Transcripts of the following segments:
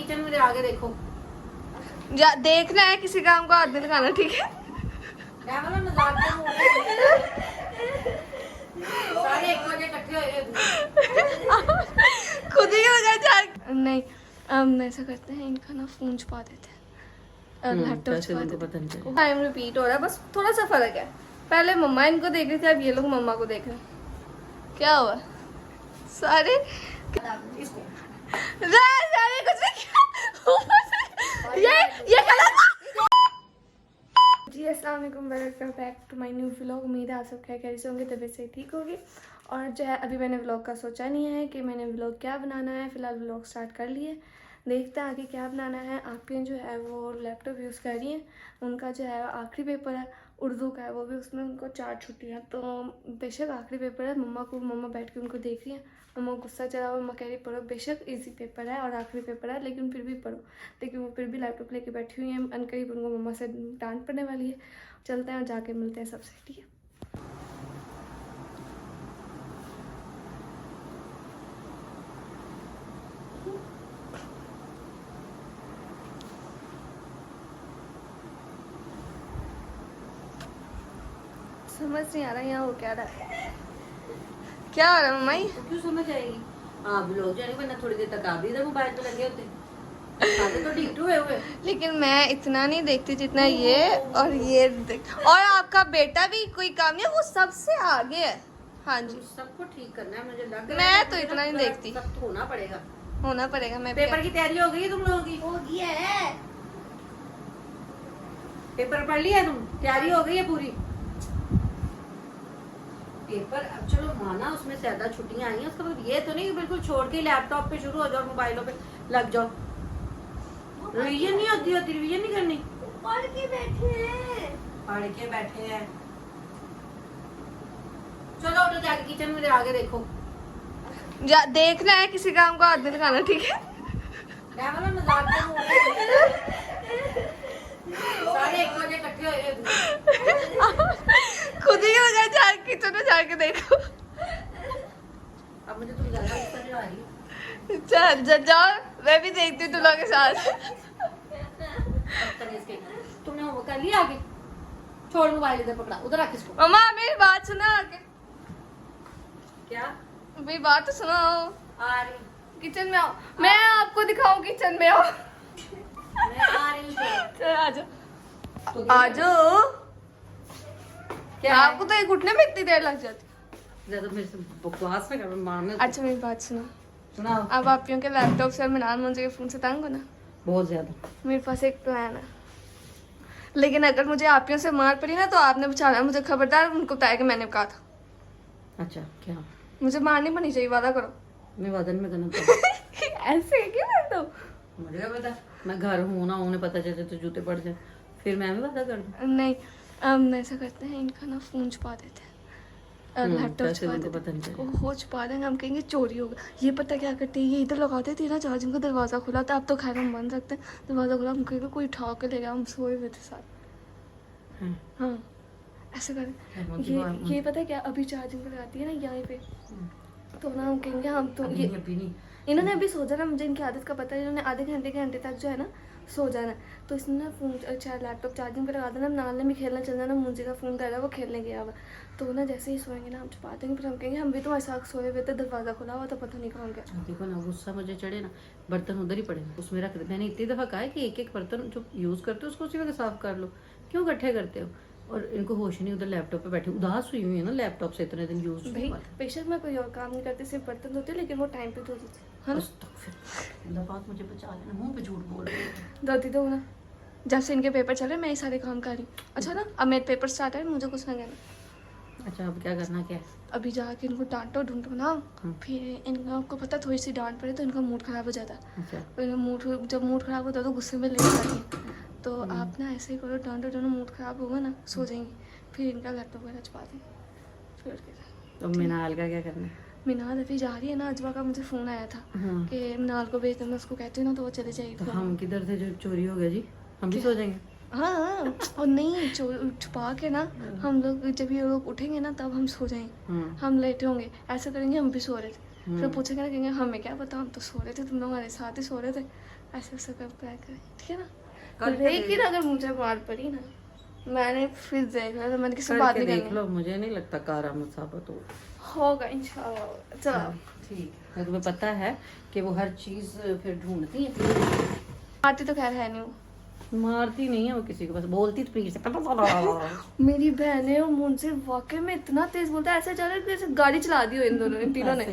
Kitchen में आगे देखो। या देखना है किसी काम को हाथ नहीं लगाना, ठीक है? मैं बोला मजाक के मूड में सारे एक बजे इकट्ठे हुए खुद ही लगा जा। नहीं हम ऐसा करते हैं, इनका ना फोन छुपा देते हैं, लैपटॉप छुपा देते हैं। टाइम रिपीट हो रहा है, बस थोड़ा सा फर्क है। पहले मम्मा इनको देख रही थी, अब ये लोग मम्मा को देख रहे हैं। क्या हुआ? सारे इसको सारे कुछ नहीं किया। ये गलत जी। अस्सलाम वालेकुम, welcome back to my new vlog. उम्मीद है आप सब खैर खैरियत से होंगे, तबीयत से ठीक होगी। और जो है अभी मैंने व्लॉग का सोचा नहीं है कि मैंने व्लॉग क्या बनाना है। फिलहाल व्लॉग स्टार्ट कर लिए, देखते हैं आगे क्या बनाना है। आपके जो है वो लैपटॉप यूज़ कर रही हैं, उनका जो है आखिरी पेपर है उर्दू का है, वो भी उसमें उनको 4 छुट्टियाँ। तो बेशक आखिरी पेपर है, मम्मा बैठ के उनको देख रही हैं। मम्मा को गुस्सा चला हुआ, मम्मा कह रही पढ़ो, बेशक इजी पेपर है और आखिरी पेपर है लेकिन फिर भी पढ़ो। लेकिन वो फिर भी लैपटॉप लेके बैठी हुई हैं, अनकरीब उनको मम्मा से डांट पड़ने वाली है। चलते हैं और जाके मिलते हैं सबसे, ठीक है? समझ नहीं आ रहा यहाँ हो क्या रहा है। क्या हो रहा है मम्मा? तो क्यों समझ आएगी? हाँ व्लॉग जाने वरना थोड़ी देर तक आप भी इधर मोबाइल पे लगे होते। आगे तो ढीठ हुए हुए। लेकिन मैं इतना नहीं देखती जितना ये और ये और आपका बेटा भी कोई काम नहीं, वो सबसे आगे है। हाँ जी, सबको ठीक करना है, मुझे लग रहा है। मैं तो इतना नहीं देखती। सब तो होना पड़ेगा, होना पड़ेगा। मैं पेपर की तैयारी हो गई है तुम लोगों की? हो गई है। पेपर पढ़ लिया तुम? तैयारी हो गई है पूरी? पेपर अब चलो माना उसमें से ज्यादा छुट्टियां आई हैं, उसका मतलब ये तो नहीं कि बिल्कुल छोड़ के लैपटॉप पे शुरू हो जाओ, मोबाइलों पे लग जाओ। रिवीजन नहीं होती रिवीजन नहीं करनी। पढ़ के बैठे हैं। चलो उठो, जाके किचन में आगे देखो। या देखना है किसी काम को हाथ नहीं लगाना, ठीक है? मैं बोला मजाक के मूड में सारे एक बजे इकट्ठे हुए खुद ही लगा जा, किचन में जाके देखो। अब मुझे तुम ज्यादा गुस्सा नहीं आ रही। चल जाओ, मैं भी देखती हूँ तुम लोगों के साथ। तुमने वो कर लिया आगे? छोड़ मोबाइल इधर पकड़ा, उधर रख इसको। मम्मा मेरी बात सुनो आगे। क्या? मेरी बात तो सुनो। आ रही किचन में आओ, मैं आपको दिखाऊं किचन में आओ। मैं आ रही हूँ। चल आ जाओ। क्या आपको तो एक उठने में इतनी देर लग जाती। ज्यादा मेरे से बकवास में कर मारने। अच्छा मेरी बात सुनो, सुनाओ। अब आप के लैपटॉप से मिनान मुझे के फोन से तंग हो ना। बहुत ज्यादा। मेरे पास एक प्लान है, लेकिन अगर मुझे आपियों से मार पड़ी ना तो आपने बचाना, मुझे खबरदार उनको बताया कि मैंने कहा था। अच्छा क्या? मुझे मार नहीं पड़नी चाहिए, वादा करो। मैं वादा में करना ऐसे क्यों करते हो? मुझे क्या पता, मैं घर हूँ ना, उन्हें पता चले तो जूते पड़ जाए, फिर मैं भी वादा कर दूँ। नहीं हम ऐसा करते हैं, इनका ना फोन छुपा देते हैं, लैपटॉप छुपा देते हैं। वो छुपा देंगे, हम कहेंगे चोरी होगा। ये पता क्या करती है, ये इधर लगाते थे ना चार्जिंग का, दरवाज़ा खुला था। अब तो खैर हम बंद सकते हैं, दरवाज़ा खुला, हम कहेंगे कोई उठा के ले गया, हम सोए हुए थे साथ। हाँ ऐसे करें। ये पता है क्या, अभी चार्जिंग पर लगाती है ना यहाँ पे, तो ना हम कहेंगे हम तो ये इन्होंने अभी सो जाना, मुझे इनकी आदत का पता है। इन्होंने आधे घंटे तक जो है ना सो जाना, तो इसने ना फोन अच्छा लैपटॉप चार्जिंग पे लगा देना। नाल ने भी खेलना चल जाना, मुझे का फोन कर रहा है, वो खेलने गया हुआ। तो ना जैसे ही सोएंगे ना हम छुपा देंगे, फिर हम कहेंगे हम भी तुम्हारे साथ सोए हुए थे, दरवाज़ा खुला हुआ था, पता नहीं कौन गया। देखो ना, गुस्सा मुझे चढ़े ना, बर्तन उधर ही पड़े उसमें रख दे। मैंने इतनी दफा कहा है कि एक एक बर्तन जो यूज करते हो उसको उसी वक्त साफ कर लो, क्यों इकट्ठे करते हो? और इनको होश नहीं, उधर लैपटॉप पे बैठी उदास हुई हुई है ना, लैपटॉप से इतने दिन यूज भाई बेशक मैं कोई और काम नहीं करती, सिर्फ बर्तन धोते, लेकिन वो टाइम पे धो देती है ना। बात मुझे बचा लेना, मुंह पे झूठ बोल रही है। धोती तो ना, जब से इनके पेपर चल रहे मैं ये सारे काम कर रही हूँ। अच्छा ना, अब मेरे पेपर स्टार्ट है, मुझे कुछ नहीं कहना। अच्छा अब क्या करना, क्या है? अभी जाके इनको डांटो ढूंढो ना, फिर इनको पता थोड़ी सी डांट पड़े तो इनका मूड खराब हो जाता है। अच्छा जब मूड खराब होता है तो गुस्से में लेके जाती है। तो आप ना ऐसे ही करो, डांटो डांटो, मूड खराब होगा ना, सो जाएंगी, फिर इनका लैपटॉप वगैरह छुपा देंगे। फिर तो मिनाल का क्या करना है? मिनाल अभी जा रही है ना, अजवा का मुझे फ़ोन आया था कि मिनाल को भेज देना, उसको कहती हूँ ना तो वो चले जाएगी। तो हम किधर थे जो चोरी हो गया जी? हम भी सो जाएंगे? हाँ और नहीं छुपा के ना, हम लोग जब ये लोग उठेंगे ना तब हम सो जाएंगे, हम लेटे होंगे, ऐसा करेंगे। हम भी सो रहे थे, फिर पूछेंगे ना, कहेंगे हमें क्या पता, हम तो सो रहे थे, तुम लोग हमारे साथ ही सो रहे थे, ऐसे ऐसे कर प्रैंक करें, ठीक है ना। लेकिन अगर मुझे मार पड़ी ना, मैंने फिर देखा था, मैंने किसी से बात करके नहीं देख लो, मुझे नहीं लगता कारामत साबित होगा इंशाल्लाह। चलो ठीक है, तुम्हें पता है कि वो हर चीज फिर ढूंढती है। आती तो खैर है नहीं वो। मारती नहीं है वो किसी को, बस बोलती तो पीठ से मेरी बहन है, वो मुझसे वाकई में इतना तेज बोलता है, ऐसे चल रहा है जैसे गाड़ी चला दी हो इन दोनों, इन तीनों ने।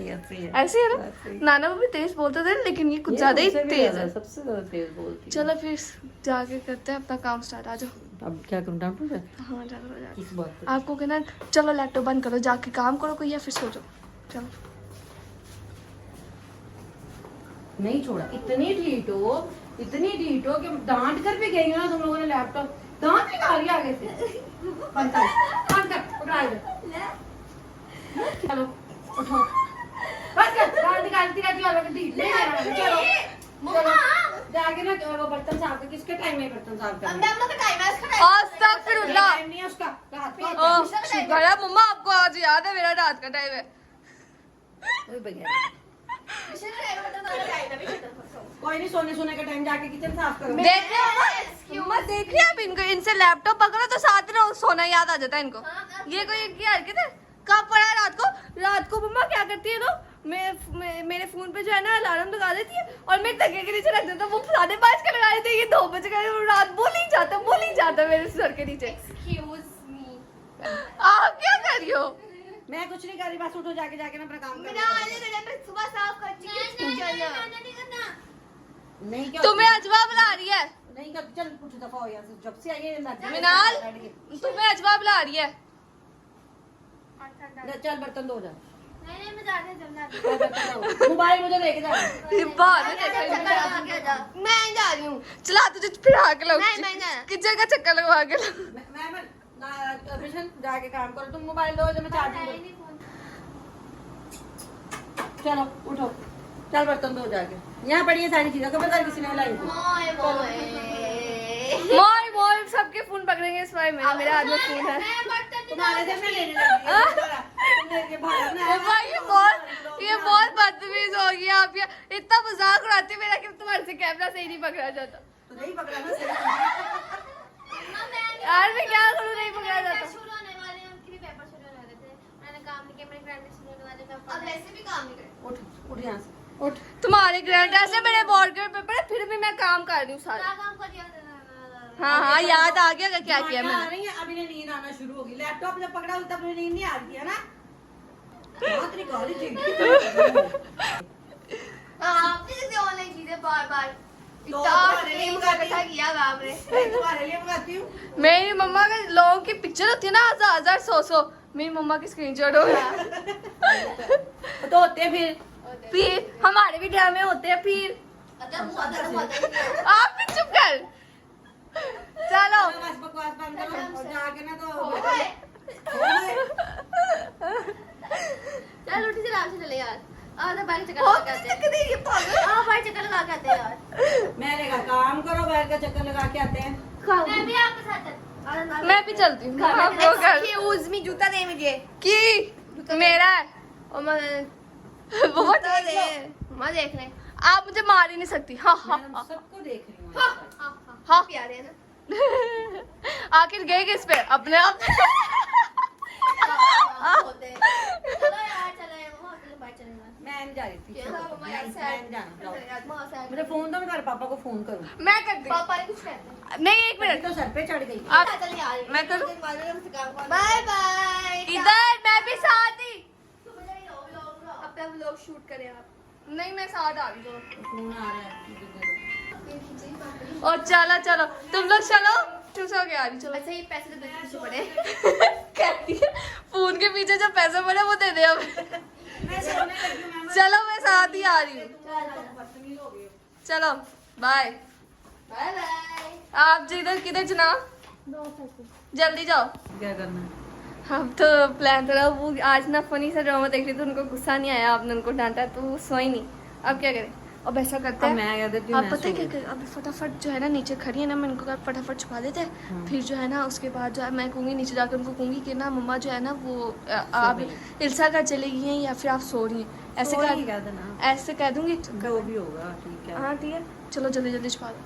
ऐसे है ना, नाना वो भी तेज बोलते थे, लेकिन ये कुछ ज्यादा ही तेज है, सबसे ज्यादा तेज बोलती है। चलो फिर जाके करते हैं अपना काम स्टार्ट। आ जाओ। अब क्या करूं, डांट दूं? हाँ चलो जाके। किस बात पे? आपको कहना चलो लैपटॉप बंद करो, जाके काम करो कोई, या फिर सो जाओ। चलो नहीं छोड़ा, इतनी ढीठ हो कि डांट कर भी गई हो ना तुम लोगों ने, लैपटॉप दांत निकाल के आगे से। बंद कर उठा इधर। चलो उठो, बस कर, दांत निकालती रहती हो और ढीठ नहीं है। चलो चलो जाके ना वो बर्तन साफ कर। किसके टाइम में बर्तन साफ करना? अस्तगफिरुल्लाह। टाइम नहीं है उसका, रात को। ओह शुक्र है मम्मा, आपको आज याद है मेरा रात का टाइम है। ओए भैया, कोई नहीं, सोने का टाइम, जाके किचन साफ करो। देख रहे हो मम्मा, देख रहे हैं आप इनको, इनसे लैपटॉप पकड़ो तो साथ में सोना याद आ जाता है इनको। ये कोई इनकी हरकत है। कब पड़ा है रात को मम्मा क्या करती है ना, मेरे फोन पे जो है ना अलार्म लगा देती है, और मैं तकिए के नीचे रख देता हूँ, वो 5:30 का लगा देती है, ये 2 बजे का, रात बोल ही जाता मेरे सर के नीचे। आप क्या कर रही हो? मैं कुछ नहीं कर रही, बस उठो, जाके ना अपना काम करो। नहीं क्या तुम्हें अजवा बुला रही है नहीं कर, चल कुछ दफा हो यहाँ से, जब से आई है लग मिनाल, तुम्हें अजवा बुला रही है। चल बर्तन धो जा। मोबाइल मुझे लेके जा। मैं जा रही हूँ, चला तुझे फिर आके लो, किचन का चक्कर लगवा के लो। मैं जाके काम करो, तुम मोबाइल दो, मैं चार्जिंग। चलो उठो, चल बर्तन धो जाके। यहाँ पड़ी है सारी चीजें, खबरदार किसी ने लाई मोय सबके फोन पकड़ेंगे इस बार में, मेरे हाथ में फोन है। तुम्हारे से मैं लेने लगी। ये बहुत बदतमीज हो गया आप, ये इतना मजाक उड़ाते मेरा कि तुम्हारे से कैमरा सही नहीं पकड़ा जाता। तो नहीं पकड़ा ना सही। यार मैं क्या करूँ, नहीं पकड़ा जाता। उठ यहाँ से, उठ। तुम्हारे ग्रैंड ऐसे मेरे बोर्ड के पेपर है, फिर भी मैं काम कर रही हूँ सारा। हाँ याद आ गया क्या किया मैंने। अभी ने नींद आना शुरू होगी, लैपटॉप जब पकड़ा तब मुझे नींद नहीं आ रही है ना। बात निकाली थी ऑनलाइन चीजें बार तुम्हारे लिए मंगाती हूँ। मेरी मम्मा के लोगों की पिक्चर होती है ना, 1000 100 मेरी मम्मा की स्क्रीनशॉट हो गया। तो होते हैं फिर हमारे भी ड्रामे होते हैं फिर। आप भी चुप कर। चलो बस बकवास बंद करो और जाके ना तो चल उठी से आराम से चले यार। और तो बाइक चक्कर हो लगा के आते हैं। ये पागल। आओ बाइक चक्कर लगा के आते हैं यार। मैंने कहा काम करो, बैठ का चक्कर लगा के आते हैं। मैं भी आपके साथ चल। मैं भी चलती हूँ। आप लोग कर। उजमी जूता दे मुझे। की मेरा है और मैं वो जूता दे। मैं देख ले। आप मुझे मार ही नहीं सकती। हाँ हाँ मैं हाँ सबको देख रही हूँ। हाँ प्यारे है ना। आखिर गए किस पे, अपने आप। होते हैं। चलो यार चले वो अपने बाइक चलेगा। मैं नहीं जा रही थी। क्या हुआ, मैं नहीं जाना, जाओ। मां से मुझे फोन तो मैं कर पापा को फोन करूँ। मैं करती हूँ। पापा ने कुछ कहते नहीं एक मेरे मिनट तो सर पे चढ़ गई। आप चल यार मैं करूँ? Bye bye. इधर मैं भी साथ ही। अपना व्लॉग शूट करें आप। नहीं मैं साथ आ रही हूँ। फोन आ रहा है। और चलो चलो तुम लोग चलो, तू सो के आ रही, चलो। अच्छा ये पैसे तो देने पीछे पड़े। कहती है फोन के पीछे जो पैसे पड़े वो दे दे अब। मैं सोने लगी हूँ, मैं चलो मैं साथ ही आ रही हूँ। बदतमीज हो गई हो। चलो बाय। Bye bye. आप जिधर किधर जना, जल्दी जाओ। क्या करना है? हम तो प्लान था वो आज ना फनी सा ड्रामा देख रही थी, उनको गुस्सा नहीं आया, आपने उनको डांटा तो वो सोई नहीं। अब क्या करें, अब ऐसा करते अब हैं, मैं कह देती हूँ आप मैं पता है सो क्या गई। करें, अभी फटाफट जो है ना नीचे खड़ी है ना, मैं इनको फटाफट छुपा देते हैं। फिर जो है ना उसके बाद जो है मैं कहूँगी नीचे जाकर उनको कहूँगी कि ना मम्मा जो है ना वो आप गई। इल्सा घर चली गई हैं या फिर आप सो रही हैं, ऐसे सो रही कह कह देना, ऐसे कह दूँगी। जो भी होगा ठीक है। हाँ ठीक है, चलो जल्दी जल्दी छुपा दो,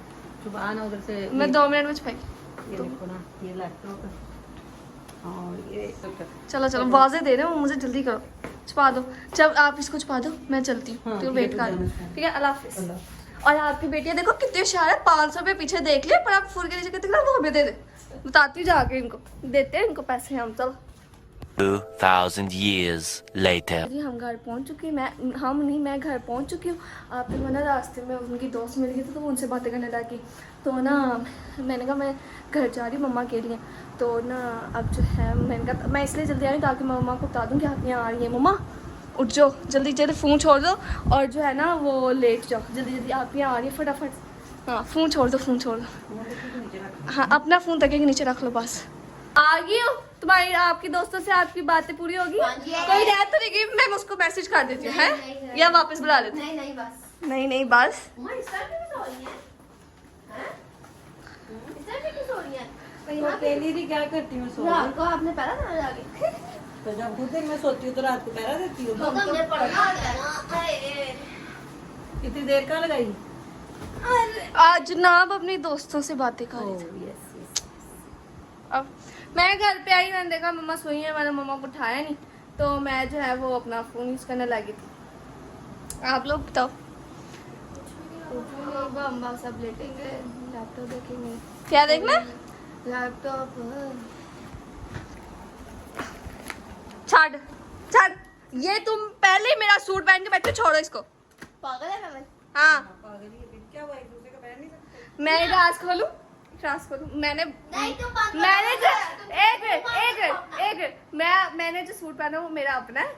सुबह ना उधर से मैं 2 मिनट में छुपाई। ये देखो ना, ये लैपटॉप है और ये चलो चलो वाजे दे रहे हो मुझे, जल्दी करो, छुपा दो। जब आप इसको छुपा दो मैं चलती हूँ, हाँ, तो ठीक वेट है, कर, तू जा। ठीक है, अल्लाह हाफिज़। और आपकी बेटियाँ देखो कितनी होशियार है, 500 रुपये पीछे देख लिए, पर आप फूल के नीचे कहते हैं वो भी दे दे, बताती हूँ जाके इनको, देते हैं इनको पैसे हम। चलो 2000 years later. जी हम घर पहुंच चुके हैं, मैं घर पहुंच चुकी हूँ। आप फिर ना रास्ते में उनकी दोस्त मिल गई थी, तो वो उनसे बातें करने लगी, तो ना मैंने कहा मैं घर जा रही हूँ मम्मा के लिए। तो ना अब जो है मैंने कहा मैं इसलिए जल्दी आ रही हूँ ताकि मैं मम्मा को बता दूँ कि आप यहाँ आ रही हैं। मम्मा उठ जाओ, जल्दी जल्दी फ़ोन छोड़ दो और जो है ना वो लेट जाओ, जल्दी जल्दी आप यहाँ आ रही है फटाफट। हाँ फ़ोन छोड़ दो, फ़ोन छोड़ दो, हाँ अपना फ़ोन तक के नीचे रख लो बस। आ गई हो तुम्हारी, आपकी दोस्तों से आपकी बातें पूरी होगी, कोई रह तो नहीं गई, मैं उसको मैसेज कर देती हूँ है या वापस बुला लेती हूँ। नहीं नहीं बस नहीं बस मम्मा इस टाइम पे सो रही है हैं? इस टाइम पे क्यों सो रही है? तो अकेली भी क्या करती हूँ, सो रात को आपने पहला खाना जाके तो जब खुद दिन मैं सोती हूँ तो रात को पहरा देती हूँ। तो मुझे पढ़ना होता है ना। अरे इतनी देर का लगाई। आज ना अब अपनी दोस्तों से बातें कर रही थी। Yes yes. अब मैं घर पे आई, मैंने देखा मम्मा सोई है, मैंने मम्मा को उठाया नहीं, तो मैं जो है वो अपना फ़ोन यूज़ करने लगी थी। आप लोग बताओ। अम्मा सब लेटेंगे, लैपटॉप देखेंगे। क्या देखना? लैपटॉप। छाड़, ये तुम पहले ही मेरा सूट पहन के बैठे, छोड़ो इसको। पागल है मैं हाँ पागल ही है, क्या हुआ, एक दूसरे का पहन नहीं सकते। मैं राज खोलूं, मैंने नहीं तुम पागल मैंने जो है, मैंने जो सूट पहना वो मेरा अपना है,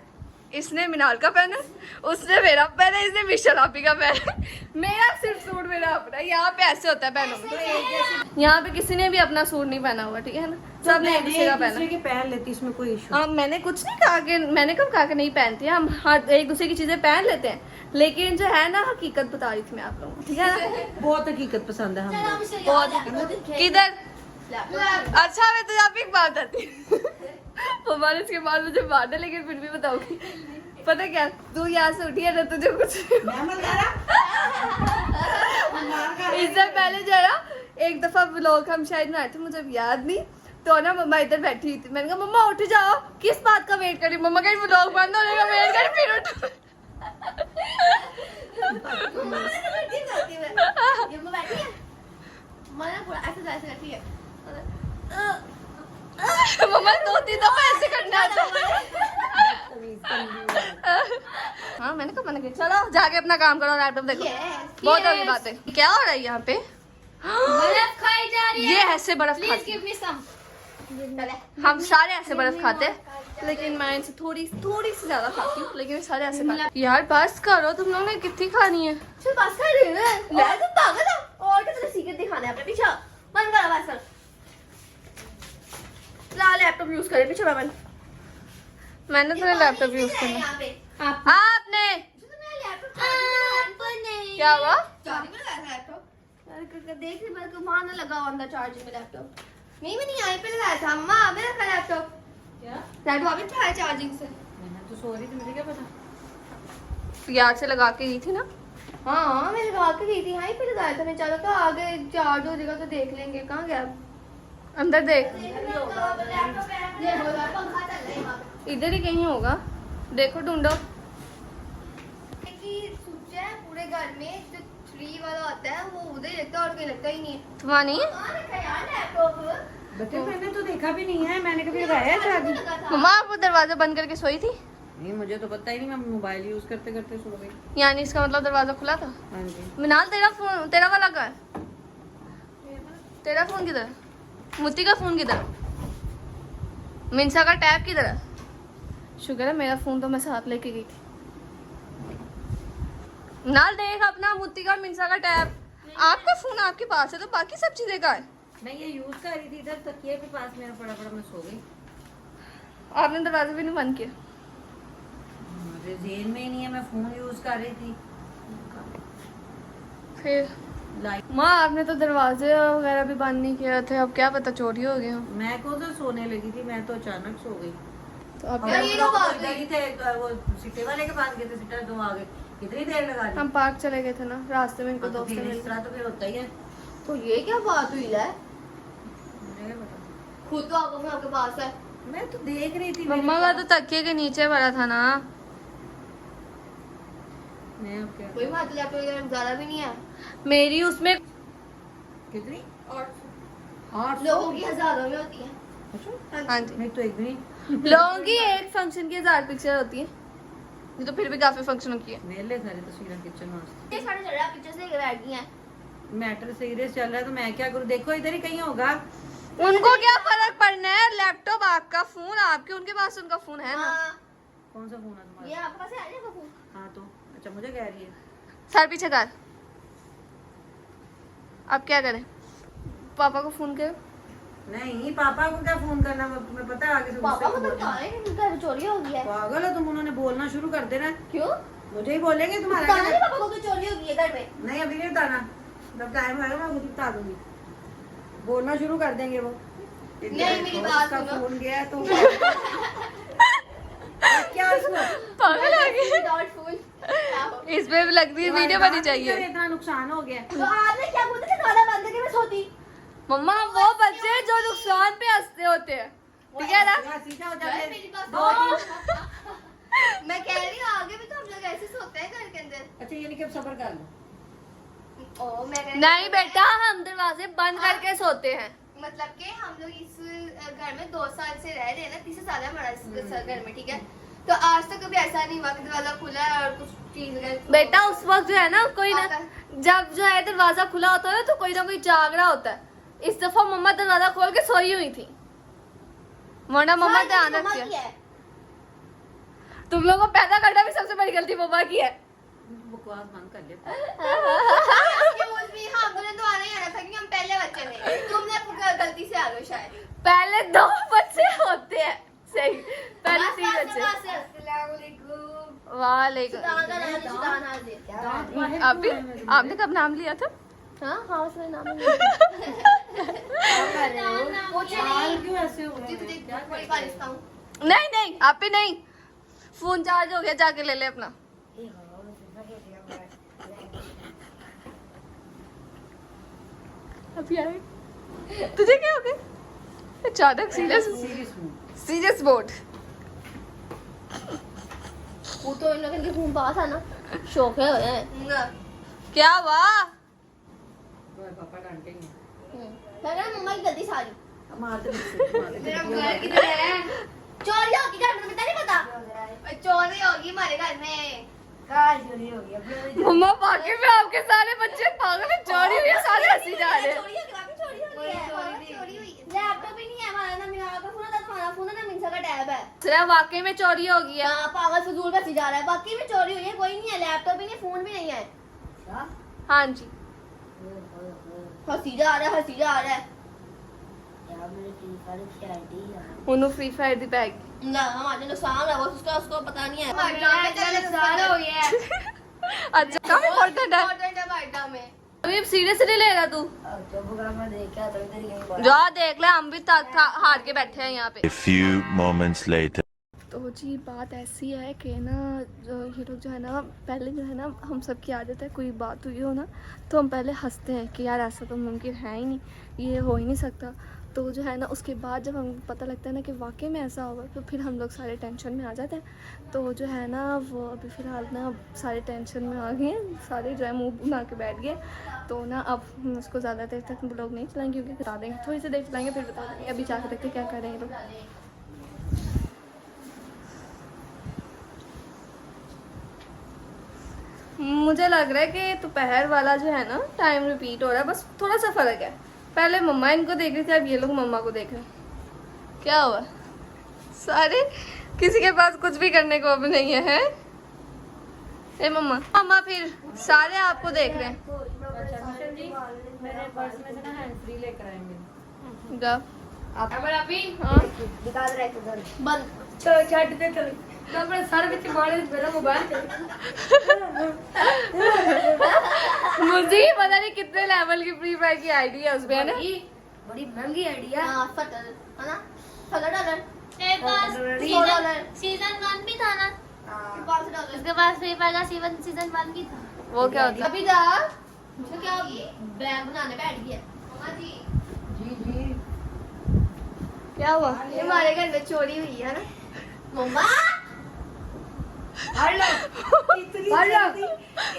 इसने मिनाल का पहना, उसने मेरा पहना, इसने मिशेल आपी का पहना, मेरा सिर्फ सूट मेरा अपना है। यहाँ पे ऐसे होता है पहनो, यहाँ पे किसी ने भी अपना सूट नहीं पहना हुआ, ठीक है ना, सब ने एक दूसरे का पहना। के पहन लेती, इसमें कोई इशू। हाँ मैंने कुछ नहीं कहा कि, मैंने कब कहा कि नहीं पहनती, हम हर एक दूसरे की चीजें पहन लेते हैं, लेकिन जो है ना हकीकत बता रही थी मैं आप लोगों को, ठीक है ना। बहुत हकीकत पसंद है चलो हम हम इसे बहुत याद किधर, लैपटॉप अच्छा मैं तो आप एक बात आती हमारे इसके बाद मुझे मारने, लेकिन फिर भी बताऊंगी। पता क्या, तू यहाँ से उठी है ना, तुझे कुछ इससे पहले जो है ना एक दफा व्लॉग हम शायद में आए थे, मुझे अब याद नहीं, तो ना मम्मा इधर बैठी थी, मैंने कहा मम्मा उठ जाओ, किस बात का वेट करी, मम्मा कहीं व्लॉग बंद होने का वेट करी, फिर उठ। ये मैं बैठी है मैंने पूरा ऐसे करती है मम्मा 2-3 दफा ऐसे करना आता हाँ मैंने कहा मैंने कहा चलो जाके अपना काम करो, लैपटॉप देखो। Yes, बहुत yes. होगी बातें। क्या हो रहा है यहाँ पे? बर्फ खाई जा रही है। ये ऐसे बर्फ प्लीज खाते गिव मी सम हम सारे ऐसे बर्फ खाते हैं, लेकिन मैं इनसे थोड़ी सी ज्यादा खाती हूँ, लेकिन सारे ऐसे खाते हैं। यार बस करो, तुम लोग ने कितनी खानी है? चल बस कर रही है मैं तो पागल हूं और तो सीक्रेट दिखाना है अपने पीछे बंद करो बस कर ला लैपटॉप यूज करे पीछे बंद मैंने तो लैपटॉप यूज करना। यहां पे आपने क्या हुआ? चार्जिंग में लगाया लैपटॉप यार देख रही मैं वहां ना लगा अंदर चार्जिंग में लैपटॉप नहीं आई पे लगाया था अम्मा अबे रखा लैपटॉप क्या लैपटॉप अभी था चार्जिंग से मैंने तो सो रही थी, मुझे क्या पता। यार से लगा के गई थी ना। हाँ मैं लगा के गई थी यहीं पे लगाया था मैं चलो तो आगे चार्ज हो जाएगा तो देख लेंगे कहाँ गया अंदर देख, ये होगा पंखा चल रहा है वहाँ पे इधर ही कहीं होगा, देखो ढूंढो। कि स्विच है पूरे घर में जो 3 वाला होता है वो उधर ही लगता है और कहीं लगता ही नहीं है तुम्हारा नहीं है? कहाँ रखा है यार लैपटॉप बच्चे मैंने तो देखा भी नहीं है, मैंने कभी लगाया है चार्जिंग। लगा था मम्मा आप वो दरवाजा बंद करके सोई थी, नहीं मुझे तो पता ही नहीं, मैं मोबाइल यूज करते करते सो गई। यानी इसका मतलब दरवाजा खुला था। हाँ जी। मिनाल तेरा फोन, तेरा वाला कहाँ है? तेरा फोन किधर है? मुत्ती का फोन किधर है? मिनसा का टैब किधर है? शुक्र है मेरा फोन तो मैं साथ लेके गई थी। मिनाल देख अपना मुत्ती का और मिनसा का टैब, आपका फोन आपके पास है तो बाकी सब चीजें कहाँ है? मैं ये यूज कर रही थी, इधर तकिए पे पास मेरा पड़ा पड़ा मैं सो गई। आपने दरवाजा भी नहीं बंद किया। मुझे जेल में ही नहीं है, मैं फोन यूज कर रही थी। फिर लाइट माँ आपने तो दरवाजे वगैरह भी बंद नहीं किए थे, अब क्या पता चोरी हो गए हो। मैं कौन सा सोने लगी थी, मैं तो अचानक सो गई। तो अब यार, ये लोग आ गए। गई थे वो सिट्टे वाले के पास गए थे, सिट्टा तो आ गए, कितनी देर लगा दी। हम पार्क चले गए थे ना, रास्ते में इनको हाँ, तो दोस्त फिर मिल इस तरह तो फिर होता ही है। तो ये क्या बात हुई है? मुझे क्या पता। खुद तो आपको आपके पास है। मैं तो देख रही थी मम्मा का तो तकिए के नीचे पड़ा था ना। मैं अब क्या कोई बात लैपटॉप वगैरह गुजारा भी नहीं है। मेरी उसमें कितनी और 800 लोगों की हजारों में होती है। अच्छा हाँ जी, नहीं तो एक भी नहीं। लोगों की एक फंक्शन की 1000 पिक्चर होती है, ये तो फिर भी काफी फंक्शनों की है। मेरे लिए सारी तस्वीरें किचन वास्ते। ये सारे चल रहा है, पिक्चर्स लेके बैठ गई हैं। मैटर सीरियस चल रहा है तो मैं क्या करूं, देखो इधर ही कहीं होगा। उनको क्या फर्क पड़ना है, लैपटॉप आपका, फोन आपके, उनके पास उनका फोन है ना। हाँ, कौन सा फोन है तुम्हारा? ये आपके पास है ना फोन? हाँ तो अच्छा मुझे कह रही है। सर पीछे कर। अब क्या करें, पापा को फोन करो। नहीं पापा को क्या फोन करना, तुम्हें पता है आगे से पापा गुस्से को तो में बताना है कि घर में चोरी हो गई है। पागल हो तुम, उन्होंने बोलना शुरू कर देना। क्यों? मुझे ही बोलेंगे तुम्हारा बताना क्या? नहीं पापा को कि चोरी हो गई है घर में। नहीं अभी नहीं बताना, जब टाइम आएगा मैं खुद बता दूंगी। बोलना शुरू कर देंगे वो। नहीं, मेरी बात उसका सुनो। फोन गया तो क्या उसको पागल आ गए। Doubtful। इसमें भी लगती है वीडियो बनी चाहिए। इतना नुकसान हो गया। तो आपने क्या बोलते थे, खाना बंद करके मैं सोती। मम्मा वो बच्चे जो नुकसान पे हंसते होते हैं, ठीक है ना। सीधा हो यार, जाते मेरी बात दो सुनो। तीन। मैं कह रही हूँ आगे भी तो हम लोग ऐसे सोते हैं घर के अंदर। अच्छा ये नहीं कि अब सब्र कर लो। ओ मैं कह रही नहीं बेटा, हम दरवाजे बंद करके सोते हैं। मतलब कि हम लोग इस घर में 2 साल से रह रहे हैं ना, 3 साल है हमारा इस घर में, ठीक है। तो आज तक कभी ऐसा नहीं हुआ कि दरवाजा खुला है और कुछ चीज वगैरह। बेटा उस वक्त जो है ना, कोई ना, जब जो है दरवाजा खुला होता है ना, तो कोई ना कोई जाग रहा होता है। इस दफा मम्मा दरवाजा खोल के सोई हुई थी, वरना मम्मा ध्यान मम्मा रखती की है। है। तुम लोगों को पैदा करना भी सबसे बड़ी गलती मम्मा की है। बकवास बंद कर ले। Excuse me, हाँ, हमने तो आना ही आना था क्योंकि हम पहले बच्चे थे। तुमने गलती से आ गए शायद। पहले 2 बच्चे होते हैं, सही, पहले बस, 3 बस, बच्चे। बस, अस्सलामुअलैकुम। वालेकुम। सुल्तान का नाम सुल्तान हाजिर। दांत बाहर आप भी, क्यों आए हैं आपने कब नाम लिया था? हाँ, उसमें नाम है। कुछ बाल नहीं। क्यों ऐसे हो गए हैं? क्या कोई कर बात रहे हो? नहीं नहीं, आप पे नहीं, फोन चार्ज हो गया, जाके ले ले अपना। अभी आए। तुझे क्या हो गया अचानक? सीरियस Serious हूँ। Serious board. वो तो इन लोगों के खून पास है ना, शौक है क्या हुआ? तुम्हारे पापा डांटेंगे। मैं कह रहा मम्मा की गलती सारी। मारते मुझसे, मारते। मेरा घर किधर है? चोरी होगी घर में, तुम्हें नहीं पता? चोरी होगी हमारे घर में। मम्मा वाकई में आपके सारे बच्चे पागल हैं, चोरी हुई है, सारे हंसी जा रहे हैं। चोरी होगी, वाकई चोरी होगी है। चोरी हुई है। लैपटॉप भी नहीं है हमारा, ना मेरा का फोन है, ना तुम्हारा फोन है, ना मिंसा का टैब है। सिर्फ वाकई में चोरी हो गई है। हाँ, पागल फजूल बसी जा रहा है। बाकी में चोरी हुई है, कोई नहीं है, लैपटॉप भी नहीं, फोन भी नहीं है। हाँ जी, हंसी जा रहा है, हंसी जा रहा है। उन्होंने फ्री फायर दी बैग। ना हमारे नुकसान है, वो उसको पता नहीं है। नुकसान हो गया है। अच्छा, काफी इम्पोर्टेंट है। इम्पोर्टेंट है बाइटा में। अभी सीरियसली ले रहा तू? जा देख ले, हम भी हार के बैठे हैं यहाँ पे। A few moments later. तो जी बात ऐसी है कि ना, जो ये लोग जो है ना, पहले जो है ना, हम सब की आदत है, कोई बात हुई हो ना तो हम पहले हंसते हैं कि यार ऐसा तो मुमकिन है ही नहीं, ये हो ही नहीं सकता। तो जो है ना, उसके बाद जब हमें पता लगता है ना कि वाकई में ऐसा होगा, तो फिर हम लोग सारे टेंशन में आ जाते हैं। तो जो है ना, वो अभी फ़िलहाल ना सारे टेंशन में आ गए हैं, सारे जो है मुँह बना के बैठ गए। तो ना अब हम उसको ज़्यादा देर तक ब्लॉग नहीं चलाएंगे, क्योंकि बता देंगे, थोड़ी सी देर चलाएंगे फिर बता देंगे। अभी जाकर देखते क्या कर रहे हैं लोग। मुझे लग रहा है कि दोपहर वाला जो है ना टाइम रिपीट हो रहा है, बस थोड़ा सा फ़र्क है। पहले मम्मा इनको देख रही थी, अब ये लोग मम्मा को देख रहे हैं। क्या हुआ? सारे किसी के पास कुछ भी करने को अब नहीं है, हैं? ए मम्मा, मम्मा फिर सारे आपको देख रहे हैं। अच्छा जी, मेरे पर्स में से ना हैंड फ्री लेकर आएंगे। जा आप अभी हाँ दिखा रहा है बंद। चलो छट दे चलो। अपने सर ਵਿੱਚ ਮਾੜੇ ਮੇਰਾ मोबाइल मुझे ही पता नहीं कितने लेवल की फ्री फायर की आईडी है उसमें, है ना? बड़ी महंगी आइडिया हाँ फटल है ना, $100 तेरे पास $100 सीजन 1 भी था ना, $500 उसके पास फ्री फायर का सीजन 1 भी था। वो क्या होता है? अभी जा तो क्या बैग बनाने बैठ गया मम्मा जी। जी क्या हुआ? ये हमारे घर में चोरी हुई है ना मम्मा।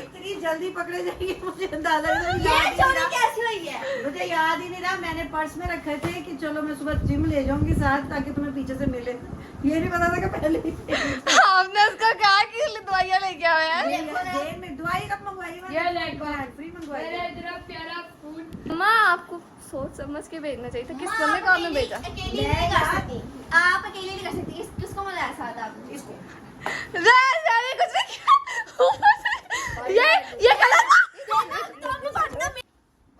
इतनी जल्दी पकड़े जाएंगे मुझे अंदाजा नहीं। ये चोरी कैसी हुई है? मुझे याद ही नहीं रहा, मैंने पर्स में रखे थे कि चलो मैं सुबह जिम ले जाऊंगी साथ ताकि तुम्हें पीछे से मिले। ये नहीं पता था कि पहले ही आपने उसको कहा कि दवाइयाँ लेके आए हैं? देर में दवाई कब मंगवाई मैंने? ये ले फ्री मंगवाई। इतना प्यारा फूड माँ आपको सोच समझ के भेजना चाहिए था। किस बंदे को आपने भेजा? अकेले नहीं कर सकती आप, अकेले नहीं कर सकती। किसको मिलाया साथ आपने? इसको मैंने कुछ नहीं किया। ये गलत था।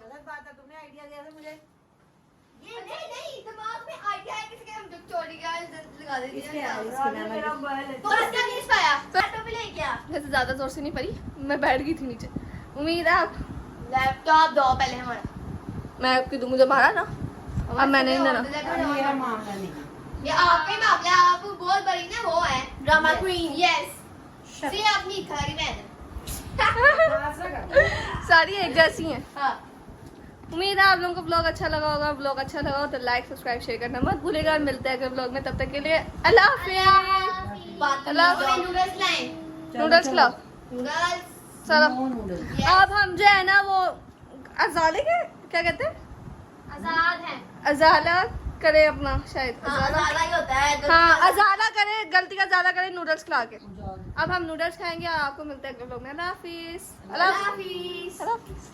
गलत बात है, तुमने आइडिया दिया था मुझे। ये नहीं दिमाग में आइडिया है किसी के, हम चोरी का लगा देते इसके हैं। इसके नाम है। तो इसका नहीं पाया लैपटॉप भी ले गया। वैसे ज्यादा जोर से नहीं पड़ी, मैं बैठ गई थी नीचे। उम्मीद है आप लैपटॉप दो पहले हमारा। मैं आपकी दूँ, मुझे मारा ना, अब मैंने नहीं देना। मेरा मामला नहीं। ये आपका ही मामला है, आप बहुत बड़ी ना वो है ड्रामा क्वीन। यस सी अपनी खरी बहन। सारी एक जैसी हैं। हाँ उम्मीद है आप लोगों को ब्लॉग अच्छा लगा होगा। ब्लॉग अच्छा लगा हो तो लाइक सब्सक्राइब शेयर करना मत भूलिएगा। मिलते हैं अगले ब्लॉग में, तब तक के लिए अल्लाह हाफिज़। नूडल्स लाएं। नूडल्स खिलाओ। नूडल्स चलो नूडल्स अब हम जो है ना वो अजाले के क्या कहते हैं, आजाद है। अजाला करे अपना शायद। ज़्यादा ही होता है। हाँ अजाला करे, गलती का ज़्यादा करे नूडल्स खिला के। अब हम नूडल्स खाएंगे और आपको मिलते हैं अगले ब्लॉग में। अल्लाह हाफिज़। अल्लाह हाफिज़। अल्लाह हाफिज़।